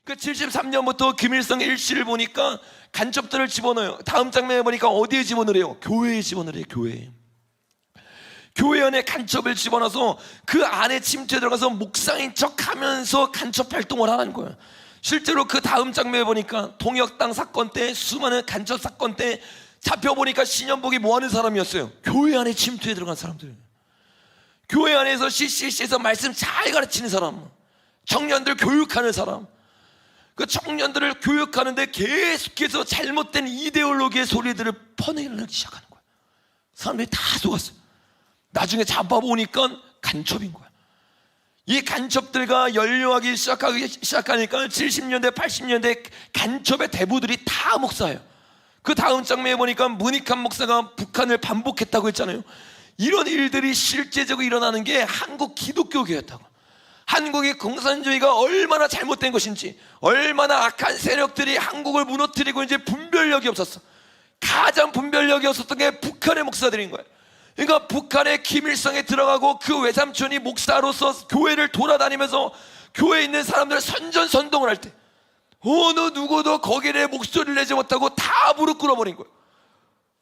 그 73년부터 김일성 일시를 보니까 간첩들을 집어넣어요. 다음 장면에 보니까 어디에 집어넣어요? 교회에 집어넣어요. 교회 안에 간첩을 집어넣어서 그 안에 침투해 들어가서 목사인 척하면서 간첩 활동을 하는 거예요. 실제로 그 다음 장면에 보니까 통역당 사건 때, 수많은 간첩 사건 때 잡혀보니까 신현복이 뭐하는 사람이었어요? 교회 안에 침투해 들어간 사람들. 교회 안에서 CCC에서 말씀 잘 가르치는 사람, 청년들 교육하는 사람. 그 청년들을 교육하는데 계속해서 잘못된 이데올로기의 소리들을 퍼내기 시작하는 거예요. 사람들이 다 속았어요. 나중에 잡아보니까 간첩인 거야. 이 간첩들과 연루하기 시작하니까 70년대 80년대 간첩의 대부들이 다 목사예요. 그 다음 장면에 보니까 문익환 목사가 북한을 반복했다고 했잖아요. 이런 일들이 실제적으로 일어나는 게 한국 기독교계였다고. 한국의 공산주의가 얼마나 잘못된 것인지, 얼마나 악한 세력들이 한국을 무너뜨리고 이제 분별력이 없었어. 가장 분별력이 없었던 게 북한의 목사들인 거예요. 그러니까 북한의 김일성에 들어가고 그 외삼촌이 목사로서 교회를 돌아다니면서 교회에 있는 사람들을 선전선동을 할 때 어느 누구도 거기에 목소리를 내지 못하고 다 무릎 꿇어버린 거예요.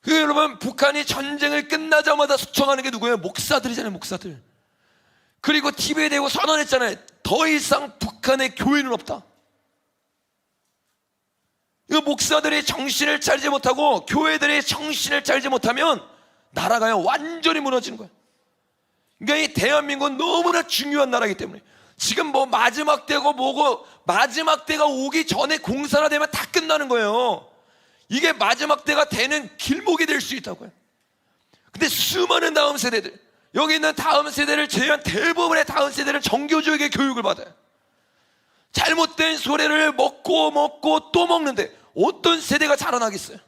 그 여러분, 북한이 전쟁을 끝나자마자 수청하는 게 누구예요? 목사들이잖아요, 목사들. 그리고 TV에 대고 선언했잖아요. 더 이상 북한의 교회는 없다. 이 목사들이 정신을 차리지 못하고 교회들이 정신을 차리지 못하면 나라가요 완전히 무너지는 거예요. 그러니까 이 대한민국은 너무나 중요한 나라이기 때문에 지금 뭐 마지막 때고 뭐고 마지막 때가 오기 전에 공사가 되면 다 끝나는 거예요. 이게 마지막 때가 되는 길목이 될 수 있다고요. 근데 수많은 다음 세대들, 여기 있는 다음 세대를 제외한 대부분의 다음 세대는 정교조에게 교육을 받아요. 잘못된 소리를 먹고 또 먹는데 어떤 세대가 자라나겠어요?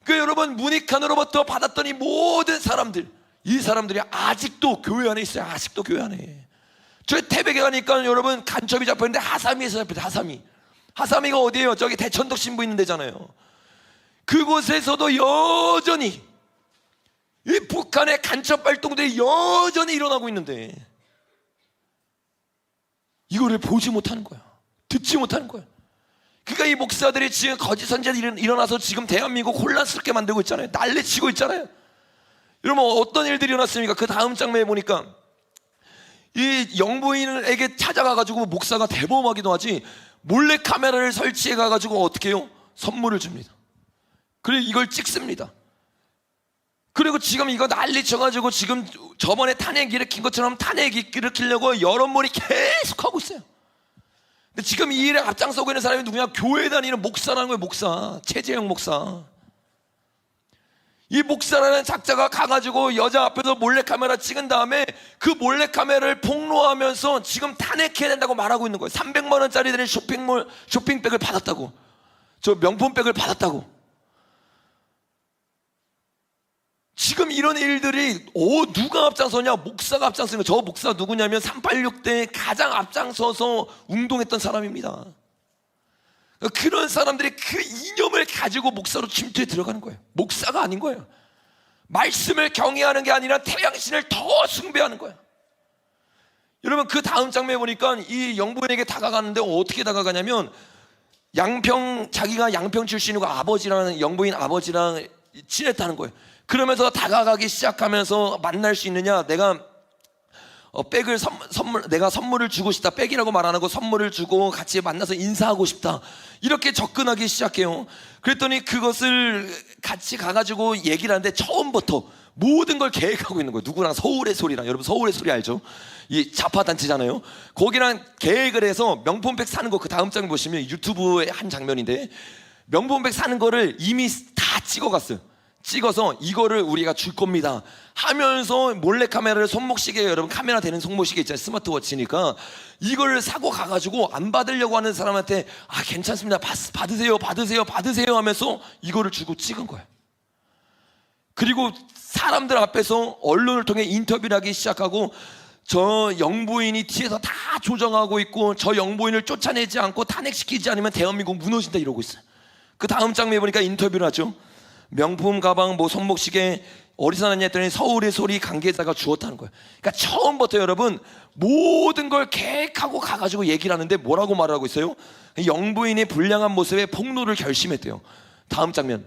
그 여러분, 문익환으로부터 받았던 이 모든 사람들, 이 사람들이 아직도 교회 안에 있어요. 아직도 교회 안에. 저 태백에 가니까 여러분 간첩이 잡혔는데 하삼이에서 잡혔어요. 하삼이가 어디예요? 저기 대천덕 신부 있는 데잖아요. 그곳에서도 여전히 이 북한의 간첩 활동들이 여전히 일어나고 있는데 이거를 보지 못하는 거야. 듣지 못하는 거야. 그러니까 이 목사들이 지금 거짓 선지자들이 일어나서 지금 대한민국 혼란스럽게 만들고 있잖아요. 난리치고 있잖아요. 여러분, 어떤 일들이 일어났습니까? 그 다음 장면에 보니까 이 영부인에게 찾아가가지고 목사가 대범하기도 하지 몰래 카메라를 설치해 가가지고 어떻게 해요? 선물을 줍니다. 그리고 이걸 찍습니다. 그리고 지금 이거 난리 쳐가지고 지금 저번에 탄핵 일으킨 것처럼 탄핵 일으키려고 여론몰이 계속 하고 있어요. 근데 지금 이 일에 앞장서고 있는 사람이 누구냐? 교회 다니는 목사라는 거예요. 목사, 최재형 목사. 이 목사라는 작자가 가가지고 여자 앞에서 몰래카메라 찍은 다음에 그 몰래카메라를 폭로하면서 지금 탄핵해야 된다고 말하고 있는 거예요. 300만 원짜리 되는 쇼핑백을 받았다고. 저 명품백을 받았다고. 지금 이런 일들이 누가 앞장서냐? 목사가 앞장서는 거예요. 저 목사 누구냐면 386 때 가장 앞장서서 운동했던 사람입니다. 그런 사람들이 그 이념을 가지고 목사로 침투해 들어가는 거예요. 목사가 아닌 거예요. 말씀을 경외하는 게 아니라 태양신을 더 숭배하는 거예요. 여러분, 그 다음 장면에 보니까 이 영부인에게 다가가는데 어떻게 다가가냐면 자기가 양평 출신이고 아버지라는 영부인 아버지랑 친했다는 거예요. 그러면서 다가가기 시작하면서 만날 수 있느냐? 내가 백을 내가 선물을 주고 싶다. 백이라고 말 안 하고 선물을 주고 같이 만나서 인사하고 싶다. 이렇게 접근하기 시작해요. 그랬더니 그것을 같이 가가지고 얘기를 하는데 처음부터 모든 걸 계획하고 있는 거예요. 누구랑? 서울의 소리랑. 여러분 서울의 소리 알죠? 이 좌파단체잖아요. 거기랑 계획을 해서 명품백 사는 거 그 다음 장면 보시면 유튜브의 한 장면인데 명품백 사는 거를 이미 다 찍어갔어요. 찍어서 이거를 우리가 줄 겁니다 하면서 몰래카메라를 손목시계, 여러분 카메라 되는 손목시계 있잖아요. 스마트워치니까 이걸 사고 가가지고 안 받으려고 하는 사람한테 괜찮습니다, 받으세요 하면서 이거를 주고 찍은 거예요. 그리고 사람들 앞에서 언론을 통해 인터뷰를 하기 시작하고 저 영부인이 뒤에서 다 조정하고 있고 저 영부인을 쫓아내지 않고 탄핵시키지 않으면 대한민국 무너진다 이러고 있어요. 그 다음 장면에 보니까 인터뷰를 하죠. 명품 가방, 뭐 손목시계 어디서 났냐 했더니 서울의 소리 관계자가 주었다는 거예요. 그러니까 처음부터 여러분 모든 걸 계획하고 가가지고 얘기를 하는데 뭐라고 말하고 있어요? 영부인의 불량한 모습에 폭로를 결심했대요. 다음 장면.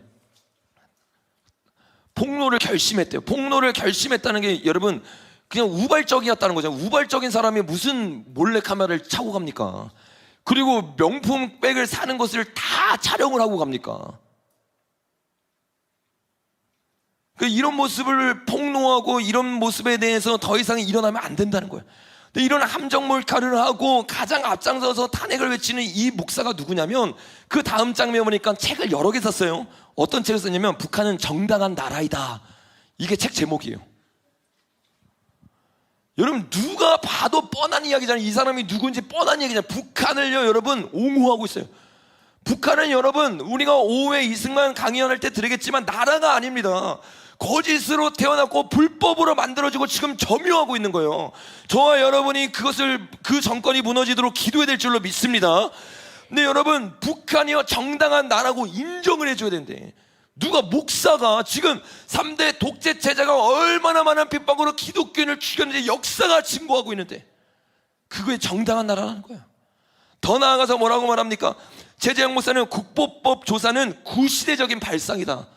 폭로를 결심했대요. 폭로를 결심했다는 게 여러분 그냥 우발적이었다는 거죠. 우발적인 사람이 무슨 몰래카메라를 차고 갑니까? 그리고 명품 백을 사는 것을 다 촬영을 하고 갑니까? 이런 모습을 폭로하고 이런 모습에 대해서 더 이상 일어나면 안 된다는 거예요. 근데 이런 함정 몰카를 하고 가장 앞장서서 탄핵을 외치는 이 목사가 누구냐면 그 다음 장면 보니까 책을 여러 개 썼어요. 어떤 책을 썼냐면 북한은 정당한 나라이다. 이게 책 제목이에요. 여러분 누가 봐도 뻔한 이야기잖아요. 이 사람이 누군지 뻔한 얘기잖아요. 북한을요 여러분 옹호하고 있어요. 북한은 여러분 우리가 오후에 이승만 강연할 때 들으겠지만 나라가 아닙니다. 거짓으로 태어났고 불법으로 만들어지고 지금 점유하고 있는 거예요. 저와 여러분이 그 정권이 무너지도록 기도해야 될 줄로 믿습니다. 근데 여러분 북한이요 정당한 나라고 인정을 해줘야 된대. 누가 목사가 지금 3대 독재 체제가 얼마나 많은 핍박으로 기독교인을 죽였는지 역사가 증거하고 있는데 그거에 정당한 나라라는 거야. 더 나아가서 뭐라고 말합니까? 최재형 목사는 국보법 조사는 구시대적인 발상이다.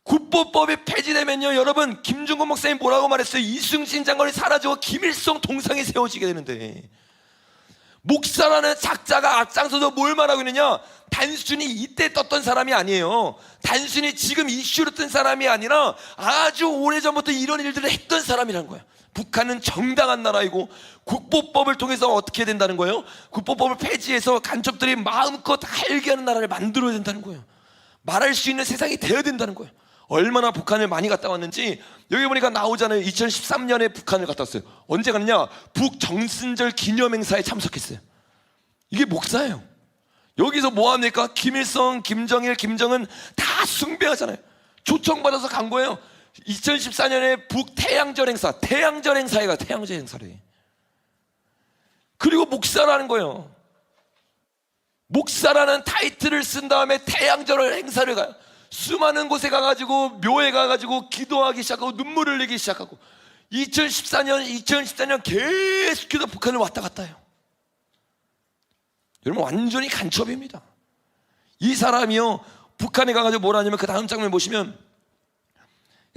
국보법이 폐지되면요 여러분 김중근 목사님 뭐라고 말했어요? 이순신 장관이 사라지고 김일성 동상이 세워지게 되는데 목사라는 작자가 앞장서서 뭘 말하고 있느냐? 단순히 이때 떴던 사람이 아니에요. 단순히 지금 이슈로 뜬 사람이 아니라 아주 오래전부터 이런 일들을 했던 사람이라는 거예요. 북한은 정당한 나라이고 국보법을 통해서 어떻게 된다는 거예요? 국보법을 폐지해서 간첩들이 마음껏 살게 하는 나라를 만들어야 된다는 거예요. 말할 수 있는 세상이 되어야 된다는 거예요. 얼마나 북한을 많이 갔다 왔는지 여기 보니까 나오잖아요. 2013년에 북한을 갔다 왔어요. 언제 갔냐? 북정순절 기념행사에 참석했어요. 이게 목사예요. 여기서 뭐합니까? 김일성, 김정일, 김정은 다 숭배하잖아요. 초청받아서 간 거예요. 2014년에 북태양절 행사, 태양절 행사에 가. 태양절 행사래. 그리고 목사라는 거예요. 목사라는 타이틀을 쓴 다음에 태양절 행사를 가요. 수많은 곳에 가가지고 묘에 가가지고 기도하기 시작하고 눈물을 흘리기 시작하고 2014년 계속해서 북한을 왔다 갔다 해요. 여러분 완전히 간첩입니다. 이 사람이요 북한에 가가지고 뭐라 하냐면 그 다음 장면 보시면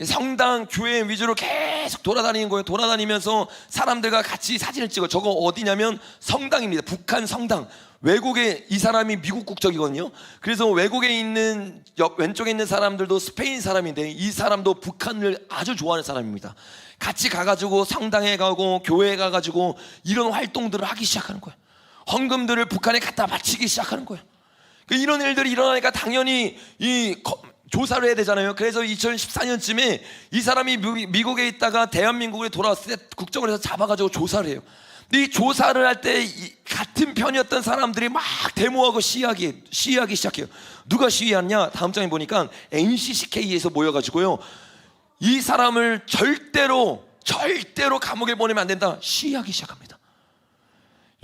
성당 교회 위주로 계속 돌아다니는 거예요. 돌아다니면서 사람들과 같이 사진을 찍어. 저거 어디냐면 성당입니다. 북한 성당. 외국에 이 사람이 미국 국적이거든요. 그래서 외국에 있는 왼쪽에 있는 사람들도 스페인 사람인데 이 사람도 북한을 아주 좋아하는 사람입니다. 같이 가가지고 성당에 가고 교회에 가가지고 이런 활동들을 하기 시작하는 거예요. 헌금들을 북한에 갖다 바치기 시작하는 거예요. 이런 일들이 일어나니까 당연히 조사를 해야 되잖아요. 그래서 2014년쯤에 이 사람이 미국에 있다가 대한민국에 돌아왔을 때 국정을 해서 잡아가지고 조사를 해요. 근데 이 조사를 할 때 같은 편이었던 사람들이 막 데모하고 시위하기 시작해요. 누가 시위하냐? 다음 장에 보니까 NCCK에서 모여가지고요 이 사람을 절대로 감옥에 보내면 안 된다 시위하기 시작합니다.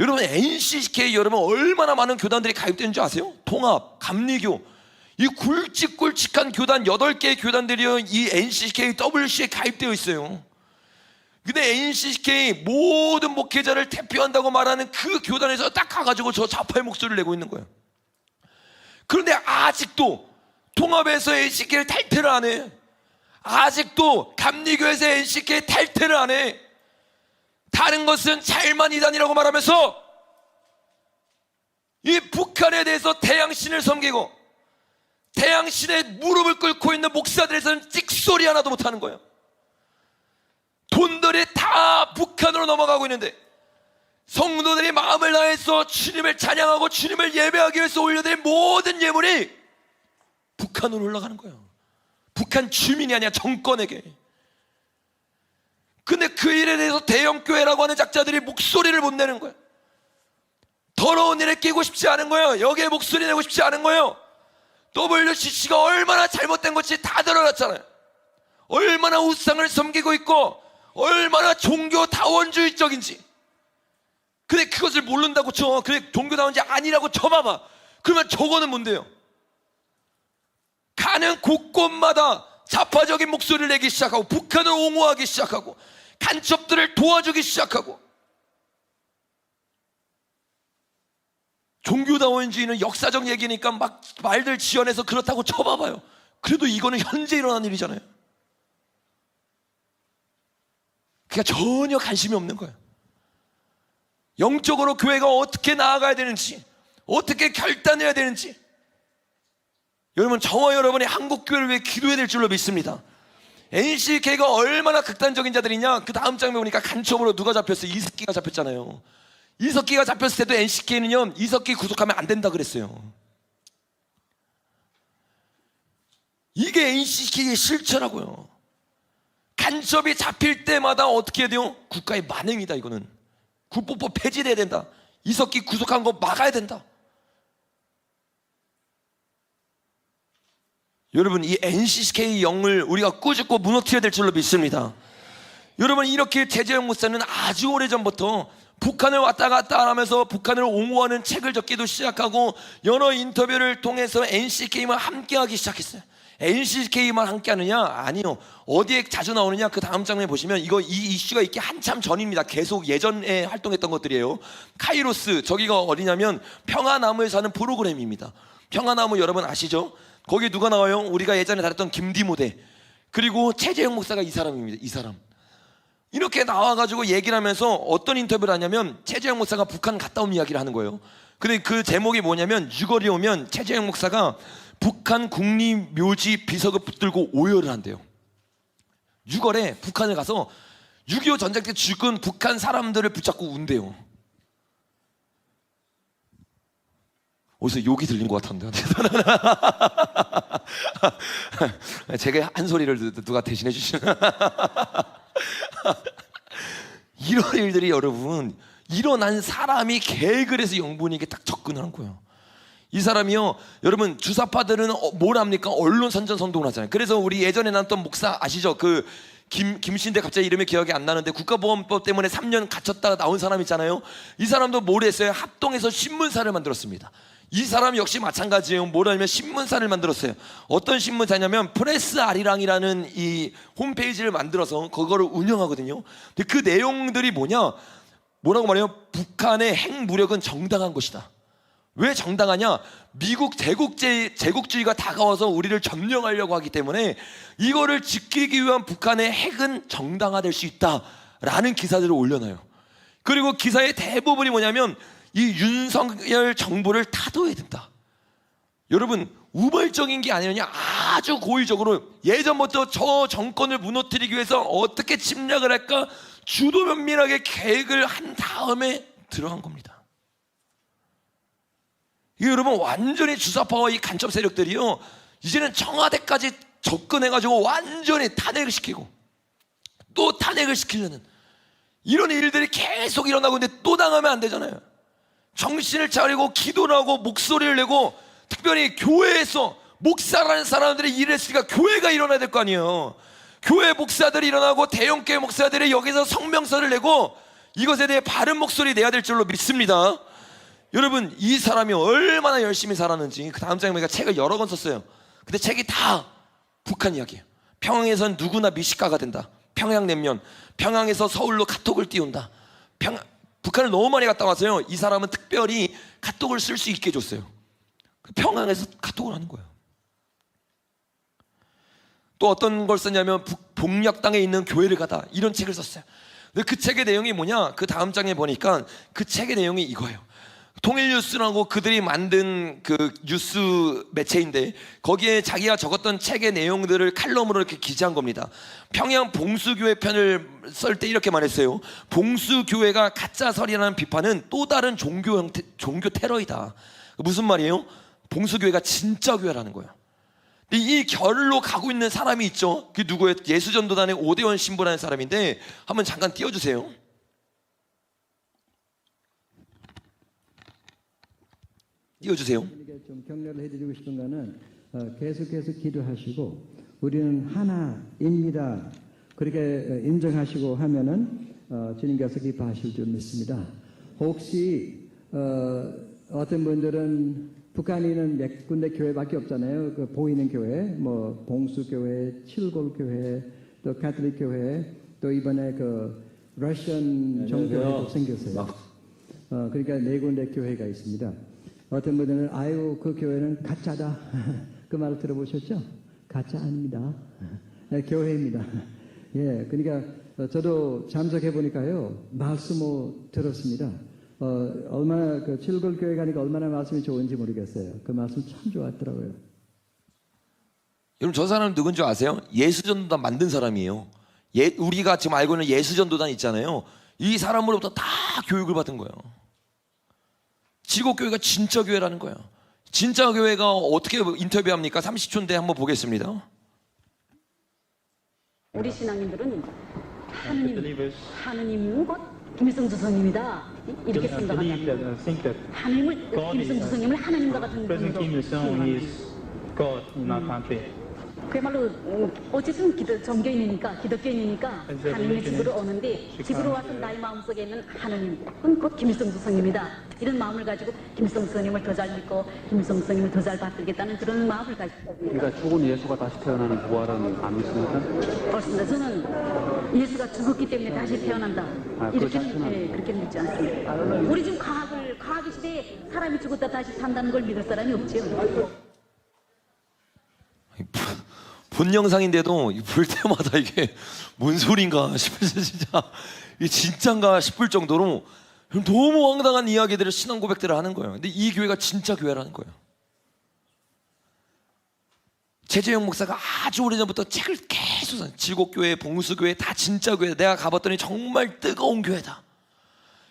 여러분 NCCK 여러분 얼마나 많은 교단들이 가입되는 줄 아세요? 통합, 감리교 이 굵직굵직한 교단 8개의 교단들이요 이 NCCK, WC에 가입되어 있어요. 근데 NCCK 모든 목회자를 대표한다고 말하는 그 교단에서 딱 가가지고 저 좌파의 목소리를 내고 있는 거예요. 그런데 아직도 통합에서 NCCK를 탈퇴를 안 해. 아직도 감리교에서 NCCK 탈퇴를 안 해. 다른 것은 자일만 이단이라고 말하면서 이 북한에 대해서 태양신을 섬기고 태양신에 무릎을 꿇고 있는 목사들에서는 찍소리 하나도 못하는 거예요. 돈들이 다 북한으로 넘어가고 있는데 성도들이 마음을 다해서 주님을 찬양하고 주님을 예배하기 위해서 올려드린 모든 예물이 북한으로 올라가는 거예요. 북한 주민이 아니라 정권에게. 근데 그 일에 대해서 대형교회라고 하는 작자들이 목소리를 못 내는 거예요. 더러운 일에 끼고 싶지 않은 거예요. 여기에 목소리 내고 싶지 않은 거예요. WCC가 얼마나 잘못된 것이 다 드러났잖아요. 얼마나 우상을 섬기고 있고 얼마나 종교다원주의적인지. 근데 그것을 모른다고 쳐. 그래 종교다원주의 아니라고 쳐봐봐. 그러면 저거는 뭔데요? 가는 곳곳마다 좌파적인 목소리를 내기 시작하고 북한을 옹호하기 시작하고 간첩들을 도와주기 시작하고, 종교다원주의는 역사적 얘기니까 막 말들 지어내서 그렇다고 쳐봐봐요. 그래도 이거는 현재 일어난 일이잖아요. 그러니까 전혀 관심이 없는 거예요. 영적으로 교회가 어떻게 나아가야 되는지, 어떻게 결단해야 되는지, 여러분, 저와 여러분이 한국교회를 위해 기도해야 될 줄로 믿습니다. NCK가 얼마나 극단적인 자들이냐. 그 다음 장면 보니까 간첩으로 누가 잡혔어요? 이석기가 잡혔잖아요. 이석기가 잡혔을 때도 NCK는요, 이석기 구속하면 안 된다 그랬어요. 이게 NCK의 실체라고요. 간첩이 잡힐 때마다 어떻게 해야 돼요? 국가의 만행이다. 이거는 국보법 폐지돼야 된다. 이석기 구속한 거 막아야 된다. 여러분, 이 NCK 영을 우리가 꾸짖고 무너뜨려야 될 줄로 믿습니다. 여러분, 이렇게 최재형 목사는 아주 오래전부터 북한을 왔다 갔다 하면서 북한을 옹호하는 책을 적기도 시작하고, 여러 인터뷰를 통해서 NCK만 함께하기 시작했어요. NCK만 함께하느냐? 아니요. 어디에 자주 나오느냐? 그 다음 장면에 보시면 이 이슈가 있기 한참 전입니다. 계속 예전에 활동했던 것들이에요. 카이로스, 저기가 어디냐면 평화나무에 사는 프로그램입니다. 평화나무 여러분 아시죠? 거기 누가 나와요? 우리가 예전에 다뤘던 김디모대, 그리고 최재형 목사가 이 사람입니다. 이 사람 이렇게 나와가지고 얘기를 하면서 어떤 인터뷰를 하냐면, 최재형 목사가 북한 갔다 온 이야기를 하는 거예요. 근데 그 제목이 뭐냐면, 6월이 오면 최재형 목사가 북한 국립묘지 비석을 붙들고 오열을 한대요. 6월에 북한을 가서 6.25 전쟁 때 죽은 북한 사람들을 붙잡고 운대요. 어디서 욕이 들린 것 같은데. 제가 한 소리를 누가 대신해 주시나. 이런 일들이 여러분, 일어난 사람이 계획을 해서 영분에게 딱 접근을 한 거예요. 이 사람이요, 여러분, 주사파들은 뭘 합니까? 언론 선전 선동을 하잖아요. 그래서 우리 예전에 나왔던 목사 아시죠? 그 김신대, 갑자기 이름이 기억이 안 나는데 국가보안법 때문에 3년 갇혔다가 나온 사람 있잖아요. 이 사람도 뭘 했어요? 합동해서 신문사를 만들었습니다. 이 사람 역시 마찬가지예요. 뭐라냐면 신문사를 만들었어요. 어떤 신문사냐면 프레스 아리랑이라는 이 홈페이지를 만들어서 그거를 운영하거든요. 근데 그 내용들이 뭐라고 말해요? 북한의 핵무력은 정당한 것이다. 왜 정당하냐? 미국 제국주의가 다가와서 우리를 점령하려고 하기 때문에 이거를 지키기 위한 북한의 핵은 정당화될 수 있다라는 기사들을 올려놔요. 그리고 기사의 대부분이 뭐냐면, 이 윤석열 정부를 타도해야 된다. 여러분, 우발적인 게 아니냐, 아주 고의적으로 예전부터 저 정권을 무너뜨리기 위해서 어떻게 침략을 할까 주도 면밀하게 계획을 한 다음에 들어간 겁니다. 이게 여러분, 완전히 주사파와 이 간첩 세력들이요, 이제는 청와대까지 접근해가지고 완전히 탄핵을 시키고 또 탄핵을 시키려는 이런 일들이 계속 일어나고 있는데, 또 당하면 안 되잖아요. 정신을 차리고 기도를 하고 목소리를 내고, 특별히 교회에서 목사라는 사람들이 일을 했으니까 교회가 일어나야 될 거 아니에요. 교회 목사들이 일어나고 대형교회 목사들이 여기서 성명서를 내고 이것에 대해 바른 목소리 내야 될 줄로 믿습니다. 여러분, 이 사람이 얼마나 열심히 살았는지 그 다음 장에 보니까 책을 여러 권 썼어요. 근데 책이 다 북한 이야기예요. 평양에선 누구나 미식가가 된다. 평양냉면, 평양에서 서울로 카톡을 띄운다. 북한을 너무 많이 갔다 와서요, 이 사람은 특별히 카톡을 쓸 수 있게 해줬어요. 평양에서 카톡을 하는 거예요. 또 어떤 걸 썼냐면, 복락당에 있는 교회를 가다, 이런 책을 썼어요. 근데 그 책의 내용이 뭐냐, 그 다음 장에 보니까 그 책의 내용이 이거예요. 통일뉴스라고 그들이 만든 그 뉴스 매체인데, 거기에 자기가 적었던 책의 내용들을 칼럼으로 이렇게 기재한 겁니다. 평양 봉수교회 편을 쓸 때 이렇게 말했어요. 봉수교회가 가짜설이라는 비판은 또 다른 종교 테러이다. 무슨 말이에요? 봉수교회가 진짜 교회라는 거예요. 근데 이 결로 가고 있는 사람이 있죠. 그게 누구예요? 예수전도단의 오대원 신부라는 사람인데, 한번 잠깐 띄워주세요. 띄워주세요. 좀 격려를 해드리고 싶은 거는, 계속해서 기도하시고 우리는 하나입니다. 그렇게 인정하시고 하면은 주님께서 기뻐하실 줄 믿습니다. 혹시 어떤 분들은 북한에는 몇 군데 교회밖에 없잖아요. 그 보이는 교회, 뭐 봉수교회, 칠골교회, 또 가톨릭 교회, 또 이번에 그 러시안 정교회도 생겼어요. 그러니까 네 군데 교회가 있습니다. 어떤 분들은 아유 그 교회는 가짜다 그 말을 들어보셨죠? 가짜 아닙니다. 교회입니다. 예, 그러니까 저도 참석해 보니까요 말씀을 들었습니다. 얼마나 그 칠골교회 가니까 얼마나 말씀이 좋은지 모르겠어요. 그 말씀 참 좋았더라고요. 여러분 저 사람 누군지 아세요? 예수전도단 만든 사람이에요. 우리가 지금 알고 있는 예수전도단 있잖아요. 이 사람으로부터 다 교육을 받은 거예요. 지곡교회가 진짜 교회라는 거예요. 진짜 교회가 어떻게 인터뷰합니까? 30초인데 한번 보겠습니다. 우리 신앙인들은 하느님 곧 김일성 스님이다 이렇게 생각한다. 하느님을 김일성 스님을 하나님과 같은 President Kim Il-sung is God in our country. 그야말로 어쨌든 정교인이니까 기독교인이니까 하느님의 집으로 오는데 집으로 와서 나의 마음속에 있는 하느님은 곧 김일성 스님이다 이런 마음을 가지고 김일성 스님을 더 잘 믿고 김일성 스님을 더 잘 받들겠다는 그런 마음을 가지고 있습니다. 그러니까 죽은 예수가 다시 태어나는 부활은 안 믿습니까? 그렇습니다. 저는 예수가 죽었기 때문에 다시 태어난다 이렇게 그렇게 믿지 않습니다. 우리 지금 과학의 시대에 사람이 죽었다 다시 산다는 걸 믿을 사람이 없죠. 본 영상인데도 볼 때마다 이게 뭔 소린가 싶어서 진짜 이게 진짠가 싶을 정도로 너무 황당한 이야기들을 신앙 고백들을 하는 거예요. 근데 이 교회가 진짜 교회라는 거예요. 최재형 목사가 아주 오래전부터 책을 계속 써. 지곡교회, 봉수교회 다 진짜 교회. 내가 가봤더니 정말 뜨거운 교회다.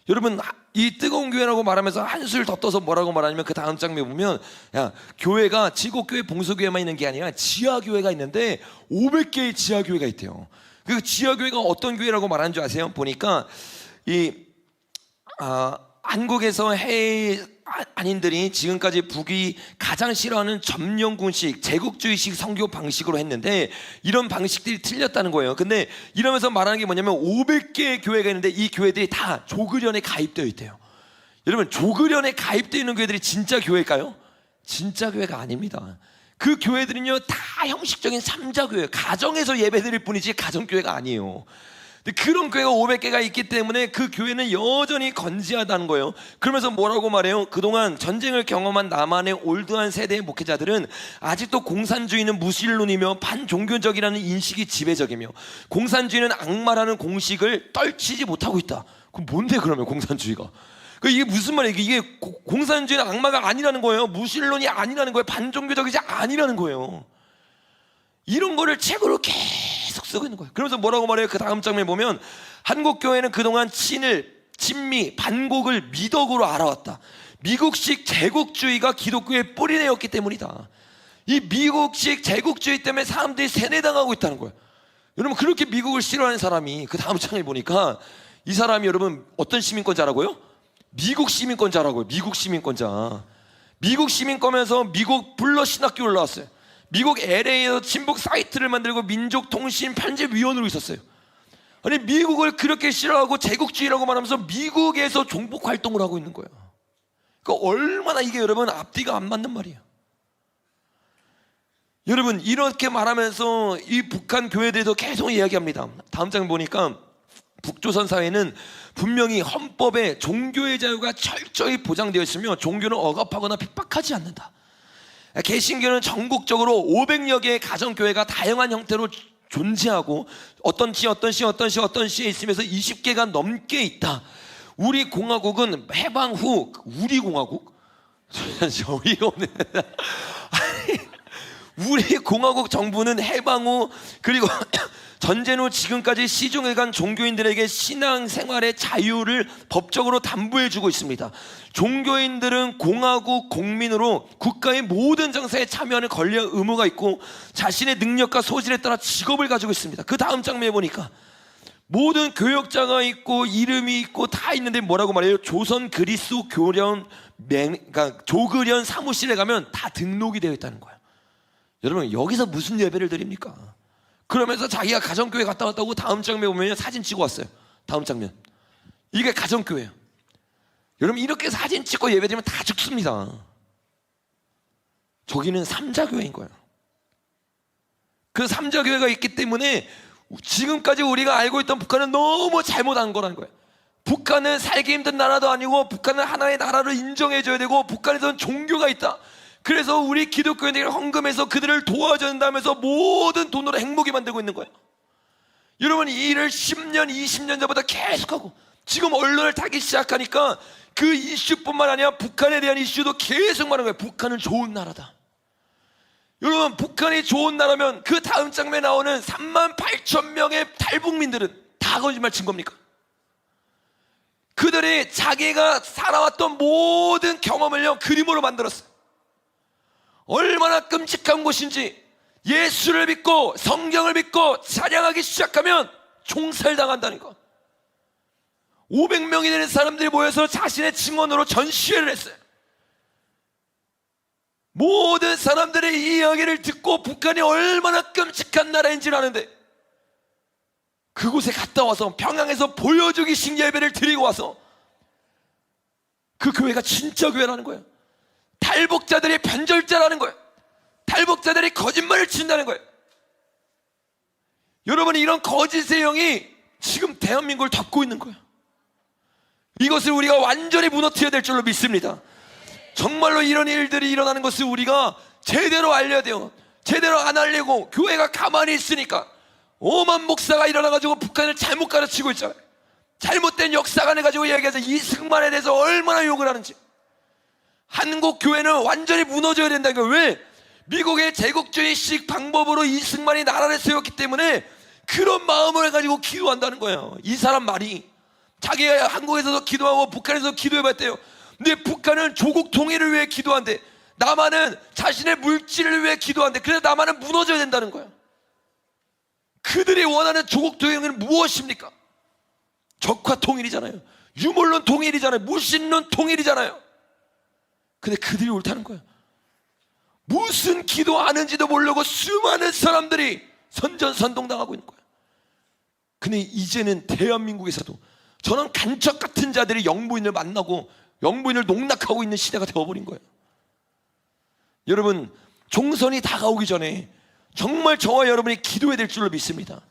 여러분 이 뜨거운 교회라고 말하면서 한술 더 떠서 뭐라고 말하냐면 그 다음 장면에 보면 야 교회가 지곡교회 봉수교회만 있는 게 아니라 지하교회가 있는데 500개의 지하교회가 있대요. 그 지하교회가 어떤 교회라고 말하는 줄 아세요? 보니까 한국에서 해외 한인들이 지금까지 북이 가장 싫어하는 점령군식 제국주의식 선교 방식으로 했는데 이런 방식들이 틀렸다는 거예요. 근데 이러면서 말하는 게 뭐냐면 500개의 교회가 있는데 이 교회들이 다 조그련에 가입되어 있대요. 여러분 조그련에 가입되어 있는 교회들이 진짜 교회일까요? 진짜 교회가 아닙니다. 그 교회들은요 다 형식적인 삼자교회 가정에서 예배드릴 뿐이지 가정교회가 아니에요. 그런 교회가 500개가 있기 때문에 그 교회는 여전히 건재하다는 거예요. 그러면서 뭐라고 말해요? 그동안 전쟁을 경험한 남한의 올드한 세대의 목회자들은 아직도 공산주의는 무신론이며 반종교적이라는 인식이 지배적이며 공산주의는 악마라는 공식을 떨치지 못하고 있다. 그럼 뭔데 그러면 공산주의가? 이게 무슨 말이에요? 이게 공산주의는 악마가 아니라는 거예요. 무신론이 아니라는 거예요. 반종교적이지 아니라는 거예요. 이런 거를 책으로 계속 쓰고 있는 거예요. 그러면서 뭐라고 말해요? 그 다음 장면에 보면 한국교회는 그동안 친미, 반곡을 미덕으로 알아왔다. 미국식 제국주의가 기독교의 뿌리내였기 때문이다. 이 미국식 제국주의 때문에 사람들이 세뇌당하고 있다는 거예요. 여러분 그렇게 미국을 싫어하는 사람이 그 다음 장면에 보니까 이 사람이 여러분 어떤 시민권자라고요? 미국 시민권자라고요. 미국 시민권자. 미국 시민권에서 미국 블러 신학교를 나왔어요. 미국 LA에서 친북 사이트를 만들고 민족통신편집위원으로 있었어요. 아니 미국을 그렇게 싫어하고 제국주의라고 말하면서 미국에서 종북 활동을 하고 있는 거예요. 그러니까 얼마나 이게 여러분 앞뒤가 안 맞는 말이에요. 여러분 이렇게 말하면서 이 북한 교회들도 계속 이야기합니다. 다음 장 보니까 북조선 사회는 분명히 헌법에 종교의 자유가 철저히 보장되어 있으며 종교는 억압하거나 핍박하지 않는다. 개신교는 전국적으로 500여 개의 가정교회가 다양한 형태로 존재하고 어떤 시에 있으면서 20개가 넘게 있다. 우리 공화국은 해방 후 우리 공화국? 어이가 없네. 우리 공화국 정부는 해방 후 그리고 전쟁 후 지금까지 시종일관 종교인들에게 신앙생활의 자유를 법적으로 담보해주고 있습니다. 종교인들은 공화국 공민으로 국가의 모든 정사에 참여하는 권리와 의무가 있고 자신의 능력과 소질에 따라 직업을 가지고 있습니다. 그 다음 장면에 보니까 모든 교역자가 있고 이름이 있고 다 있는데 뭐라고 말해요? 조선 그리스도 교련 그러니까 조그련 사무실에 가면 다 등록이 되어 있다는 거예요. 여러분 여기서 무슨 예배를 드립니까? 그러면서 자기가 가정교회 갔다 왔다고 다음 장면에 보면 사진 찍어 왔어요. 다음 장면. 이게 가정교회예요. 여러분 이렇게 사진 찍고 예배드리면 다 죽습니다. 저기는 삼자교회인 거예요. 그 삼자교회가 있기 때문에 지금까지 우리가 알고 있던 북한은 너무 잘못한 거라는 거예요. 북한은 살기 힘든 나라도 아니고 북한은 하나의 나라로 인정해줘야 되고 북한에서는 종교가 있다. 그래서 우리 기독교인들이 헌금해서 그들을 도와준다면서 모든 돈으로 행복이 만들고 있는 거예요. 여러분, 이 일을 10년, 20년 전부터 계속하고 지금 언론을 타기 시작하니까 그 이슈뿐만 아니라 북한에 대한 이슈도 계속 말하는 거예요. 북한은 좋은 나라다. 여러분, 북한이 좋은 나라면 그 다음 장면에 나오는 38,000명의 탈북민들은 다 거짓말 친 겁니까? 그들이 자기가 살아왔던 모든 경험을요 그림으로 만들었어요. 얼마나 끔찍한 곳인지. 예수를 믿고 성경을 믿고 찬양하기 시작하면 총살당한다는 거. 500명이 되는 사람들이 모여서 자신의 증언으로 전시회를 했어요. 모든 사람들의 이 이야기를 듣고 북한이 얼마나 끔찍한 나라인지를 아는데 그곳에 갔다 와서 평양에서 보여주기식 예배를 드리고 와서 그 교회가 진짜 교회라는 거예요. 탈북자들이 변절자라는 거예요. 탈북자들이 거짓말을 친다는 거예요. 여러분, 이런 거짓의 영이 지금 대한민국을 덮고 있는 거예요. 이것을 우리가 완전히 무너뜨려야 될 줄로 믿습니다. 정말로 이런 일들이 일어나는 것을 우리가 제대로 알려야 돼요. 제대로 안 알리고 교회가 가만히 있으니까 오만 목사가 일어나가지고 북한을 잘못 가르치고 있잖아요. 잘못된 역사관을 가지고 이야기해서 이승만에 대해서 얼마나 욕을 하는지. 한국 교회는 완전히 무너져야 된다는 거예요. 왜? 미국의 제국주의식 방법으로 이승만이 나라를 세웠기 때문에 그런 마음을 가지고 기도한다는 거예요. 이 사람 말이 자기가 한국에서도 기도하고 북한에서도 기도해봤대요. 근데 북한은 조국 통일을 위해 기도한대. 남한은 자신의 물질을 위해 기도한대. 그래서 남한은 무너져야 된다는 거예요. 그들이 원하는 조국 통일은 무엇입니까? 적화 통일이잖아요. 유물론 통일이잖아요. 무신론 통일이잖아요. 근데 그들이 옳다는 거예요. 무슨 기도하는지도 모르고 수많은 사람들이 선전선동당하고 있는 거예요. 근데 이제는 대한민국에서도 저는 간첩 같은 자들이 영부인을 만나고 영부인을 농락하고 있는 시대가 되어버린 거예요. 여러분, 총선이 다가오기 전에 정말 저와 여러분이 기도해야 될 줄로 믿습니다.